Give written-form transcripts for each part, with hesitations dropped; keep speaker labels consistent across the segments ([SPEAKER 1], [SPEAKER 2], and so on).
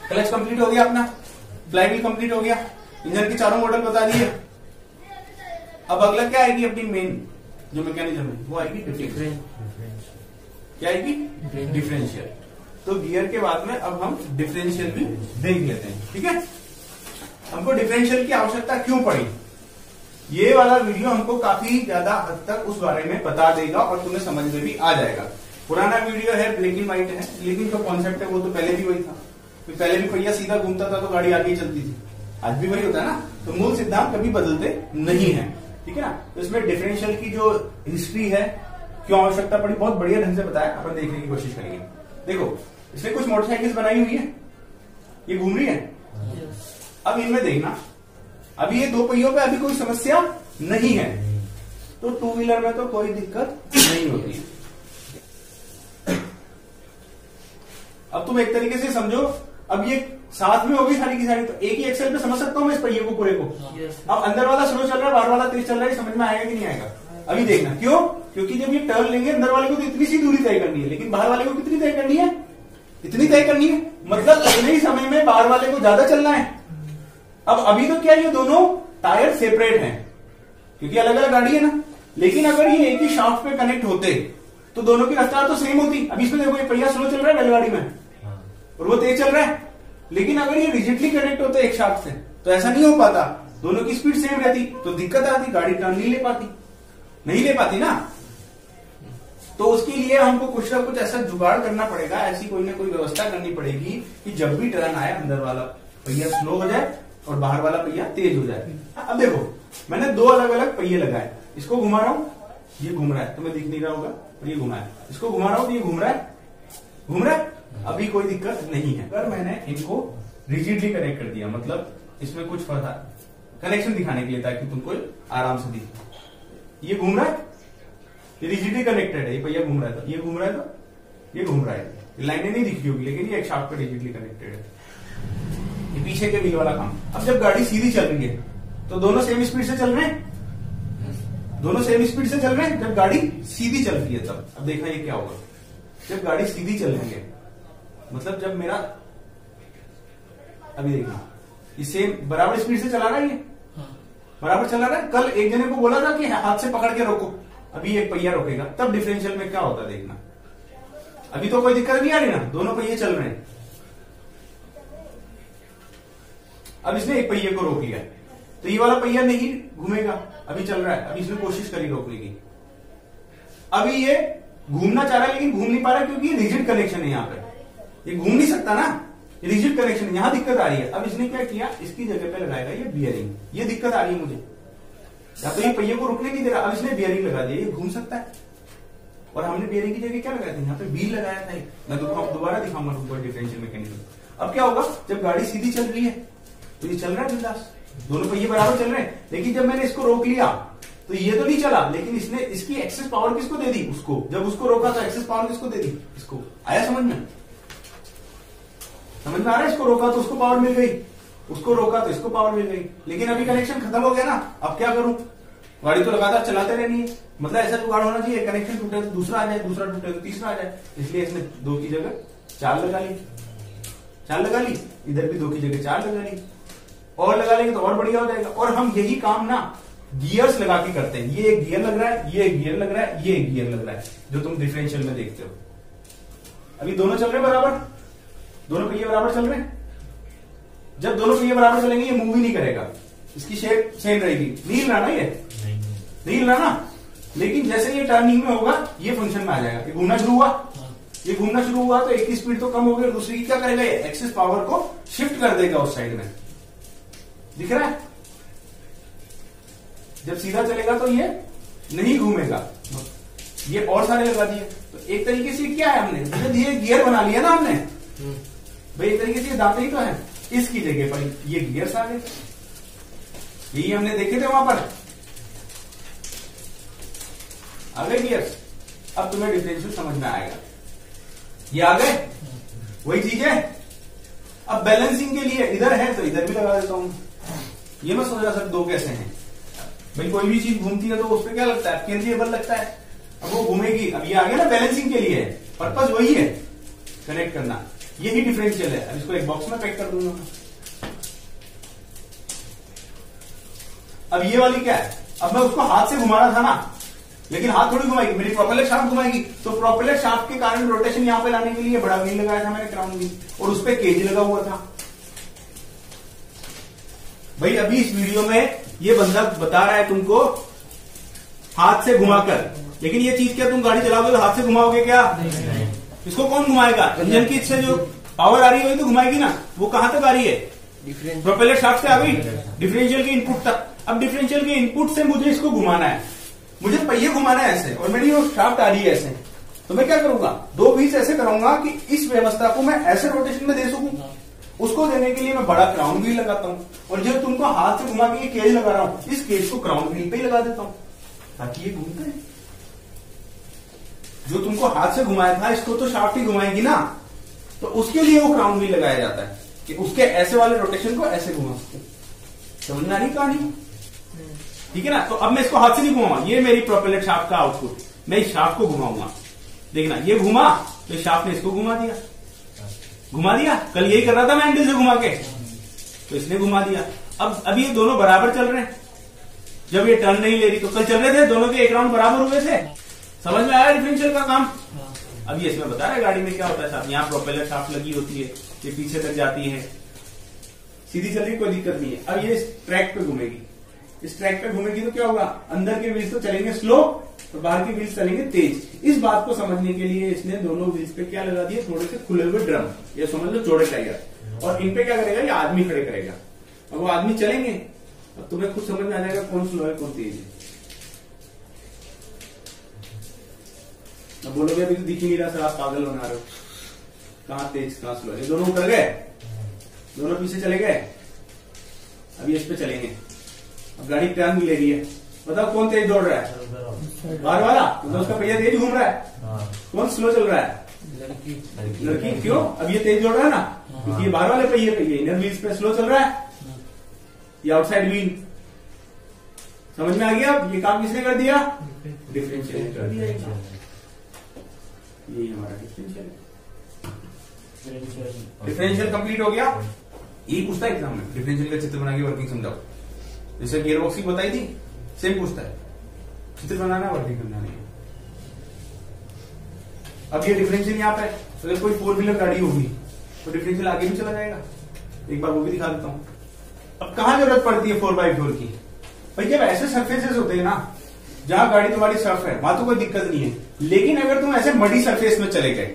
[SPEAKER 1] Clutch complete हो गया अपना, फ्लाईव्हील कंप्लीट हो गया, इंजन के चारों मॉडल बता दिए। अब अगला क्या आएगी अपनी मेन जो मैकेनिज्म है, वो आएगी डिफरेंशियल। क्या आएगी? डिफरेंशियल। तो गियर के बाद में अब हम डिफरेंशियल भी देख लेते हैं, ठीक है। हमको डिफरेंशियल की आवश्यकता क्यों पड़ी, ये वाला वीडियो हमको काफी ज्यादा हद तक उस बारे में बता देगा और तुम्हें समझ में भी आ जाएगा। पुराना वीडियो है, ब्लैक एंड व्हाइट है, लेकिन जो कॉन्सेप्ट है वो तो पहले भी वही था। तो पहले भी पहिया सीधा घूमता था तो गाड़ी आगे ही चलती थी, आज भी वही होता है ना। तो मूल सिद्धांत कभी बदलते नहीं है, ठीक है ना। तो इसमें डिफरेंशियल की जो हिस्ट्री है, क्यों आवश्यकता पड़ी, बहुत बढ़िया ढंग से बताया, अपन देखने की कोशिश करेंगे। देखो, इसने कुछ मोटरसाइकिल्स बनाई हुई है, ये घूम रही है। अब इनमें देखना, अभी ये दो पहियों पे अभी कोई समस्या नहीं है, तो टू व्हीलर में तो कोई दिक्कत नहीं होती है। अब तुम एक तरीके से समझो, अब ये साथ में होगी सारी की सारी, तो एक ही एक्सेल पे समझ सकता हूं मैं इस पहिए को पूरे को। अब अंदर वाला स्लो चल रहा है, बाहर वाला तेज चल रहा है, समझ में आएगा कि नहीं आएगा? अभी देखना, क्यों? क्योंकि जब ये टर्न लेंगे अंदर वाले को तो इतनी सी दूरी तय करनी है, लेकिन बाहर वाले को कितनी तय करनी है? इतनी तय करनी है, मतलब इतने ही समय में बाहर वाले को ज्यादा चलना है। अब अभी तो क्या ये दोनों टायर सेपरेट हैं क्योंकि अलग अलग गाड़ी है ना, लेकिन अगर ये एक ही शाफ्ट पे कनेक्ट होते तो दोनों की रफ्तार तो सेम होती। अब इसमें देखो, ये पहिया स्लो चल रहा है बैलगाड़ी में और वो तेज चल रहा है, लेकिन अगर ये रिजिडली कनेक्ट होते एक शाफ्ट से तो ऐसा नहीं हो पाता, दोनों की स्पीड सेम रहती, तो दिक्कत आती, गाड़ी टर्न नहीं ले पाती ना। तो उसके लिए हमको कुछ ना कुछ ऐसा जुगाड़ करना पड़ेगा, ऐसी कोई ना कोई व्यवस्था करनी पड़ेगी कि जब भी टर्न आए अंदर वाला पहिया स्लो हो जाए और बाहर वाला पहिया तेज हो जाए। अब देखो, मैंने दो अलग अलग पहिए लगाए, इसको घुमा रहा हूं, ये घूम रहा है, तुम्हें दिख नहीं रहा होगा, और ये घुमा है, इसको घुमा रहा हूं, ये घूम रहा है, अभी कोई दिक्कत नहीं है। अगर मैंने इनको रिजिडली कनेक्ट कर दिया, मतलब इसमें कुछ कनेक्शन दिखाने के लिए ताकि तुमको आराम से दिखे, ये घूम रहा है, ये रिजिडली कनेक्टेड है, ये पहिया घूम रहा है, तो ये घूम रहा है, तो ये घूम रहा है, ये लाइनें नहीं दिखी होगी, लेकिन ये एक शाफ्ट पे रिजिडली कनेक्टेड है। ये पीछे के व्हील वाला काम। अब जब गाड़ी सीधी चल रही है तो दोनों सेम स्पीड से चल रहे हैं, दोनों सेम स्पीड से चल रहे हैं। जब गाड़ी सीधी चल रही है तब, अब देखना ये क्या होगा, जब गाड़ी सीधी चल रही है मतलब जब मेरा, अभी देखना, ये सेम बराबर स्पीड से चला रहा है, ये बराबर चला रहा है। कल एक जने को बोला था कि हाथ से पकड़ के रोको, अभी एक पहिया रोकेगा, तब डिफरेंशियल में क्या होता है देखना। अभी तो कोई दिक्कत नहीं आ रही ना, दोनों पहिए चल रहे हैं। अब इसने एक पहिए को रोक लिया तो ये वाला पहिया नहीं घूमेगा, अभी चल रहा है, अभी इसने कोशिश करी रोकने की, अभी ये घूमना चाह रहा है लेकिन घूम नहीं पा रहा क्योंकि रिजिड कनेक्शन है यहाँ पे, ये घूम नहीं सकता ना, रिजिड कनेक्शन, यहां दिक्कत आ रही है। अब इसने क्या किया, इसकी जगह पे लगाएगा ये बियरिंग, ये दिक्कत आ रही है मुझे, या तो ये पहिए को रुकने नहीं दे रहा, अब इसने बियरिंग लगा दिया, ये घूम सकता है। और हमने बियरिंग की जगह क्या लगाया था, यहाँ पे व्हील लगाया था, मैं दोबारा दिखाऊंगा तुमको डिफरेंशियल मैकेनिज्म। अब क्या होगा, जब गाड़ी सीधी चल रही है तो ये चल रहा है बिंदास, दोनों पहिए बराबर चल रहे हैं, लेकिन जब मैंने इसको रोक लिया तो ये तो नहीं चला, लेकिन इसने इसकी एक्सेस पावर किसको दे दी, उसको। जब उसको रोका तो एक्सेस पावर किसको दे दी, इसको। आया समझ में? समझ में आ रहा है? इसको रोका तो उसको पावर मिल गई, उसको रोका तो इसको पावर मिल गई, लेकिन अभी कनेक्शन खत्म हो गया ना। अब क्या करूं, गाड़ी तो लगातार चलाते रहनी है, मतलब ऐसा जुगाड़ होना चाहिए, कनेक्शन टूटे तो दूसरा आ जाए, दूसरा टूटे तो तीसरा आ जाए। इसलिए इसने दो की जगह चार लगा ली, इधर भी दो की जगह चार लगा ली, और लगा लेंगे तो और बढ़िया हो जाएगा। और हम यही काम ना गियर्स लगा के करते हैं, ये एक गियर लग रहा है, ये एक गियर लग रहा है, ये एक गियर लग रहा है, जो तुम डिफरेंशियल में देखते हो। अभी दोनों चल रहे हैं बराबर, दोनों पहिए बराबर चल रहे हैं। जब दोनों पहिए बराबर चलेंगे ये मूव ही नहीं करेगा, इसकी शेप सेम रहेगी, नहीं हिल रहा ना, ये नहीं हिल रहा ना। लेकिन जैसे ये टर्निंग में होगा ये फंक्शन में आ जाएगा, ये घूमना शुरू हुआ, ये घूमना शुरू हुआ तो एक की स्पीड तो कम हो गई, दूसरी की क्या करेगा, ये एक्सेस पावर को शिफ्ट कर देगा उस साइड में, दिख रहा है। जब सीधा चलेगा तो ये नहीं घूमेगा, ये और सारे लगा दिए। तो एक तरीके से क्या है, हमने धीरे धीरे गियर बना लिया ना हमने भाई, एक तरीके से ये दांते ही तो है, इसकी जगह पर ये गियर्स आ गए, यही हमने देखे थे वहां पर, आ गए गियर्स। अब तुम्हें डिफरेंशियल समझ में आएगा, ये आ गए, वही चीज है। अब बैलेंसिंग के लिए इधर है तो इधर भी लगा देता हूं, ये मैं सोच रहा सर दो कैसे हैं भाई, कोई भी चीज घूमती है तो उस पर क्या लगता है, केंद्रीय बल लगता है, अब वो घूमेगी। अब ये आ गया ना बैलेंसिंग के लिए, पर्पस वही है, कनेक्ट करना। यही डिफरेंशियल है। अब इसको एक बॉक्स में पैक कर दूंगा। अब ये वाली क्या है, अब मैं उसको हाथ से घुमा रहा था ना, लेकिन हाथ थोड़ी घुमाएगी, मेरी प्रोपेलर शाफ्ट घुमाएगी। तो प्रोपेलर शाफ्ट के कारण रोटेशन यहां पे लाने के लिए बड़ा व्हील लगाया था मैंने, क्राउन व्हील, और उस पर केज लगा हुआ था। भाई अभी इस वीडियो में ये बंदा बता रहा है तुमको हाथ से घुमाकर, लेकिन ये चीज क्या तुम गाड़ी चलाओगे तो हाथ से घुमाओगे क्या? नहीं। इसको कौन घुमाएगा? इंजन की से जो पावर आ रही है वही तो घुमाएगी ना। वो कहां तक आ रही है? प्रोपेलर शाफ्ट से आ गई डिफरेंशियल के इनपुट तक। अब डिफरेंशियल के इनपुट से मुझे इसको घुमाना है, मुझे पहिए घुमाना है ऐसे, और मेरी वो शाफ्ट आ रही है ऐसे। तो मैं क्या करूंगा, दो व्हील्स ऐसे कराऊंगा कि इस व्यवस्था को मैं ऐसे रोटेशन में दे सकूं। उसको देने के लिए मैं बड़ा क्राउन व्हील लगाता हूं, और जब तुमको हाथ से घुमा के ये केज लगा रहा हूं, इस केज को क्राउन व्हील पे ही लगा देता हूं ताकि ये घूमते हैं। जो तुमको हाथ से घुमाया था इसको तो शाफ्ट ही घुमाएगी ना, तो उसके लिए वो क्राउन व्हील लगाया जाता है कि उसके ऐसे वाले रोटेशन को ऐसे घुमा सकते। समझ में आ रही कहानी? ठीक है ना। तो अब मैं इसको हाथ से नहीं घुमाऊंगा, ये मेरी प्रोपेलर शाफ्ट का आउटपुट, मैं इस शाफ्ट को घुमाऊंगा। देखना ये घुमा तो शाफ्ट ने इसको घुमा दिया, घुमा दिया। कल यही कर रहा था मैं एंगल से घुमा के, तो इसने घुमा दिया। अब ये दोनों बराबर चल रहे हैं। जब ये टर्न नहीं ले रही तो कल चल रहे थे, दोनों के एक राउंड बराबर हुए थे। समझ में आया डिफरेंशियल का काम? अब ये इसमें बता रहा है गाड़ी में क्या होता है साहब। यहाँ प्रोपेलर शाफ्ट लगी होती है, ये पीछे तक जाती है, सीधी चल रही, कोई दिक्कत नहीं है। अब ये इस ट्रैक पे घूमेगी, इस ट्रैक पे घूमेगी तो क्या होगा, अंदर के व्हील्स तो चलेंगे स्लो और बाहर के व्हील्स चलेंगे तेज। इस बात को समझने के लिए इसने दोनों व्हील्स पे क्या लगा दिए, थोड़े से खुले हुए ड्रम, ये समझ लो चौड़े टायर। और इन पे क्या करेगा, ये आदमी खड़े करेगा। अब वो आदमी चलेंगे, अब तुम्हें खुद समझ में आ जाएगा कौन स्लो है कौन तेज है। अब बोलोगे अभी तो दिख ही नहीं रहा सर, आप पागल बना रहे हो, कहां तेज कहां स्लो है। दोनों उतर गए, दोनों पीछे चले गए। अब ये इस पे चलेंगे, अब गाड़ी टर्न ले रही है, बताओ कौन तेज दौड़ रहा है, बाहर वाला, तो उसका पहिया तेज घूम रहा है। कौन स्लो चल रहा है, लड़की। क्यों? अब ये तेज दौड़ रहा है ना, क्योंकि ये बाहर वाले पहिए पे, ये इनर व्हील्स पे स्लो चल रहा है, ये आउटसाइड व्हील। समझ में आ गया? अब ये काम किसने कर दिया, डिफरेंशियल कर दिया। यही हमारा डिफरेंशियल है। डिफरेंशियल कंप्लीट हो गया। यही पूछता है एग्जाम में, डिफरेंशियल का चित्र बना के वर्किंग समझाओ। जैसे गियर बॉक्स की बताई थी, सेम पूछता है, चित्र बनाना वर्किंग करना नहीं। अब ये डिफरेंशियल यहाँ पे, अगर कोई फोर व्हीलर गाड़ी होगी तो डिफरेंशियल आगे भी चला जाएगा। एक बार वो भी दिखा देता हूं। अब कहां जरूरत पड़ती है 4x4 की, भाई जब ऐसे सरफेसेस होते हैं ना जहां गाड़ी तुम्हारी सर्फ है, वहां तो कोई दिक्कत नहीं है। लेकिन अगर तुम ऐसे मडी सरफेस में चले गए,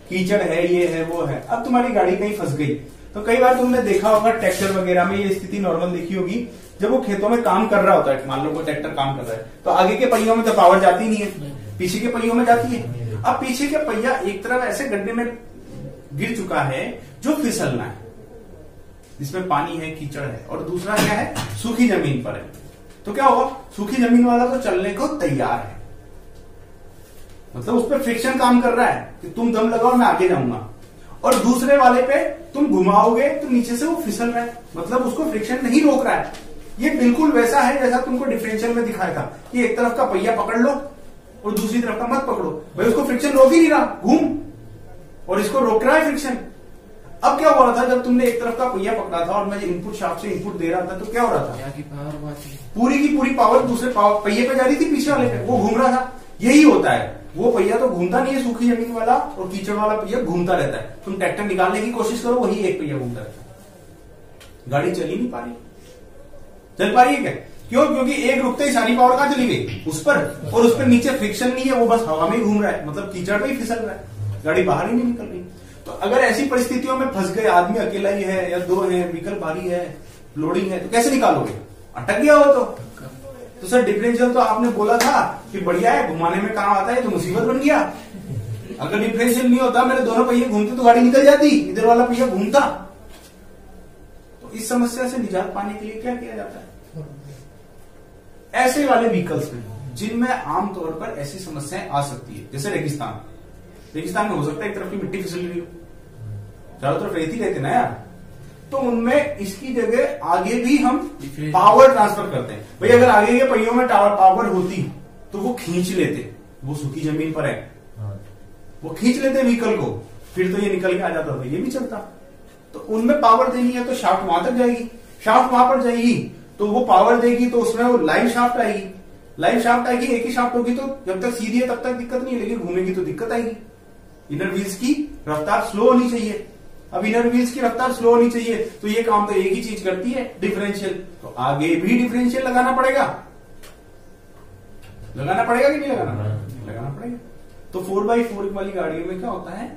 [SPEAKER 1] कीचड़ है, ये है वो है, अब तुम्हारी गाड़ी कहीं फंस गई, तो कई बार तुमने देखा होगा ट्रैक्टर वगैरह में, ये स्थिति नॉर्मल देखी होगी, जब वो खेतों में काम कर रहा होता है, मान लो कोई ट्रैक्टर काम कर रहा है, तो आगे के पहियों में तो पावर जाती नहीं है, पीछे के पहियों में जाती है। अब पीछे के पहिया एक तरफ ऐसे गड्ढे में गिर चुका है जो फिसलना है, जिसमें पानी है, कीचड़ है, और दूसरा क्या है, सूखी जमीन पर है। तो क्या होगा, सूखी जमीन वाला तो चलने को तैयार है, मतलब उस पर फ्रिक्शन काम कर रहा है कि तुम दम लगाओ मैं आगे जाऊंगा, और दूसरे वाले पे तुम घुमाओगे तो नीचे से वो फिसल रहा है, मतलब उसको फ्रिक्शन नहीं रोक रहा है। ये बिल्कुल वैसा है जैसा तुमको डिफरेंशियल में दिखाया था कि एक तरफ का पहिया पकड़ लो और दूसरी तरफ का मत पकड़ो, भाई उसको फ्रिक्शन रोक ही नहीं रहा, घूम, और इसको रोक रहा है फ्रिक्शन। अब क्या हो रहा था, जब तुमने एक तरफ का पहिया पकड़ा था और मैं इनपुट शाफ्ट से इनपुट दे रहा था, तो क्या हो रहा था, पूरी की पूरी पावर दूसरे पहिए पे जा रही थी, पीछे वाले पे वो घूम रहा था। यही होता है, वो पहिया तो घूमता नहीं है, सूखी जमीन वाला और कीचड़ वाला पहिया घूमता रहता है। तुम ट्रैक्टर निकालने की कोशिश करो, वही एक पहिया घूमता रहता है, गाड़ी चल ही नहीं पा रही। चल पा रही है क्या? क्यों? क्योंकि एक रुकते ही सारी पावर कहां चली गई, उस पर, और उस पर नीचे फ्रिक्शन नहीं है, वो बस हवा में ही घूम रहा है, मतलब कीचड़ में ही फिसल रहा है, गाड़ी बाहर ही नहीं निकल रही। तो अगर ऐसी परिस्थितियों में फंस गए, आदमी अकेला ही है या दो है, व्हीकल भारी है, लोडिंग है, तो कैसे निकालोगे, अटक गया हो तो सर डिफरेंशियल तो आपने बोला था कि बढ़िया है, घुमाने में काम आता है, तो मुसीबत बन गया। अगर डिफरेंशियल नहीं होता, मेरे दोनों पहिए घूमते तो गाड़ी निकल जाती, इधर वाला पहिया घूमता। तो इस समस्या से निजात पाने के लिए क्या किया जाता है, ऐसे वाले व्हीकल्स में जिनमें आमतौर पर ऐसी समस्याएं आ सकती है, जैसे रेगिस्तान में हो सकता है एक तरफ की मिट्टी फिसल रही हो, चारों तरफ रेत ही रहते ना यार, तो उनमें इसकी जगह आगे भी हम पावर ट्रांसफर करते हैं। भाई अगर आगे के पहियों में पावर होती तो वो खींच लेते, वो सूखी जमीन पर है, वो खींच लेते व्हीकल को, फिर तो ये निकल के आ जाता तो ये भी चलता। तो उनमें पावर देनी है तो शाफ्ट वहां तक जाएगी, शाफ्ट वहां पर जाएगी तो वो पावर देगी, तो उसमें वो लाइव शाफ्ट आएगी, लाइव शाफ्ट आएगी, एक ही शाफ्ट होगी तो जब तक सीधी है तब तक दिक्कत नहीं है, लेकिन घूमेगी तो दिक्कत आएगी। इनर व्हील्स की रफ्तार स्लो होनी चाहिए। अब इनर व्हील्स की रफ्तार स्लो होनी चाहिए तो ये काम तो एक ही चीज करती है, डिफरेंशियल। तो आगे भी डिफरेंशियल लगाना पड़ेगा, लगाना पड़ेगा कि नहीं लगाना, लगाना पड़ेगा। तो 4x4 वाली गाड़ियों में क्या होता है,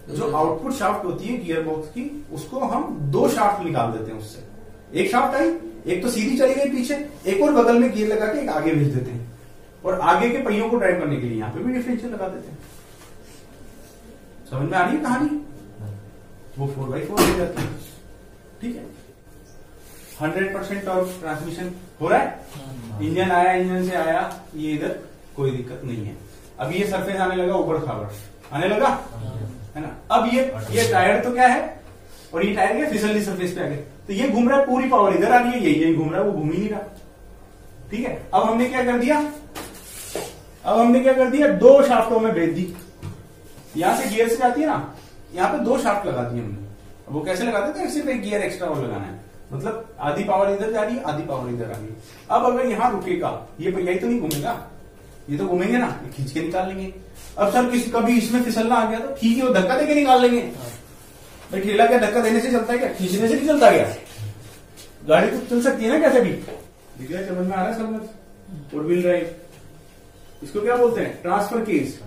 [SPEAKER 1] जो आउटपुट शाफ्ट होती है गियर बॉक्स की, उसको हम दो शाफ्ट निकाल देते हैं उससे। एक शाफ्ट आई, एक तो सीधी चली गई पीछे, एक और बगल में गियर लगा के एक आगे भेज देते हैं, और आगे के पहियों को ड्राइव करने के लिए यहां पे भी डिफरेंशियल लगा देते हैं। समझ में आ रही है कहानी? वो 4x4 हो जाती है। ठीक है, 100% टॉर्क ट्रांसमिशन हो रहा है, इंजन आया, इंजन से आया, ये इधर कोई दिक्कत नहीं है। अब ये सरफेस आने लगा, ऊपर खाबर आने लगा, है ना। अब ये टायर तो क्या है, और ये टायर क्या फिसलनी सरफेस पे आ गया, तो ये घूम रहा है, पूरी पावर इधर आ रही है, यही घूम रहा है, वो घूम ही नहीं रहा। ठीक है, अब हमने क्या कर दिया, दो शाफ्टों में भेज दी। यहां से गियर से जाती है ना, यहां पे दो शाफ्ट लगा दिए हमने। अब वो कैसे लगाते थे, सिर्फ एक गियर एक्स्ट्रा और लगाना है, मतलब आधी पावर इधर जा रही है, आधी पावर इधर आ रही है। अब अगर यहां रुकेगा, ये पहिया ही तो नहीं घूमेगा, ये तो घूमेंगे ना, ये खींच के निकाल लेंगे। अब सर कभी इसमें फिसलना आ गया तो ठीक है, वो धक्का देके निकाल लेंगे। भाई ठेला क्या धक्का देने से चलता है क्या, खींचने से नहीं चलता क्या? गाड़ी तो चल सकती है ना कैसे भी। दिख रहा है, समझ में आ रहा है सब? 4 व्हील ड्राइव, इसको क्या बोलते हैं, ट्रांसफर केस।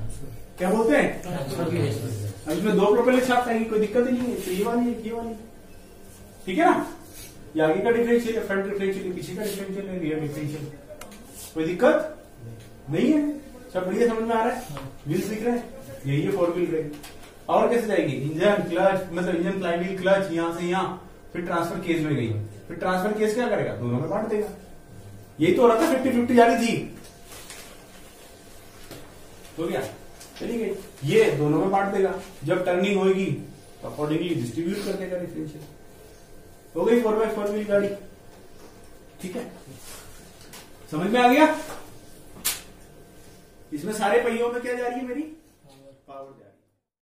[SPEAKER 1] क्या बोलते हैं, ट्रांसफर केस। अब इसमें दो प्रोपेलर शाफ्ट आएगी, कोई दिक्कत ही नहीं है, ये वाली है, ये वाली, ठीक है ना। ये आगे का डिफरेंशियल है, फ्रंट डिफरेंशियल है, पीछे का डिफरेंशियल है, रियर डिफरेंशियल, कोई दिक्कत नहीं है, सब बढ़िया समझ में आ रहा है। व्हील्स दिख रहे हैं, यही है 4 व्हील ड्राइव। और कैसे जाएगी, इंजन क्लच, मतलब इंजन फ्लाई व्हील क्लच, यहां से यहां, फिर ट्रांसफर केस में गई, फिर ट्रांसफर केस क्या करेगा, दोनों में बांट देगा। यही तो हो रहा था, 50-50 जा रही थी, तो क्या चली गई, ये दोनों में बांट देगा। जब टर्निंग होगी तो अकॉर्डिंगली डिस्ट्रीब्यूट कर देगा डिफरेंशियल। हो गई 4x4 व्हील गाड़ी। ठीक है, समझ में आ गया। इसमें सारे पहियों में क्या जा रही है मेरी, पावर जा रही है।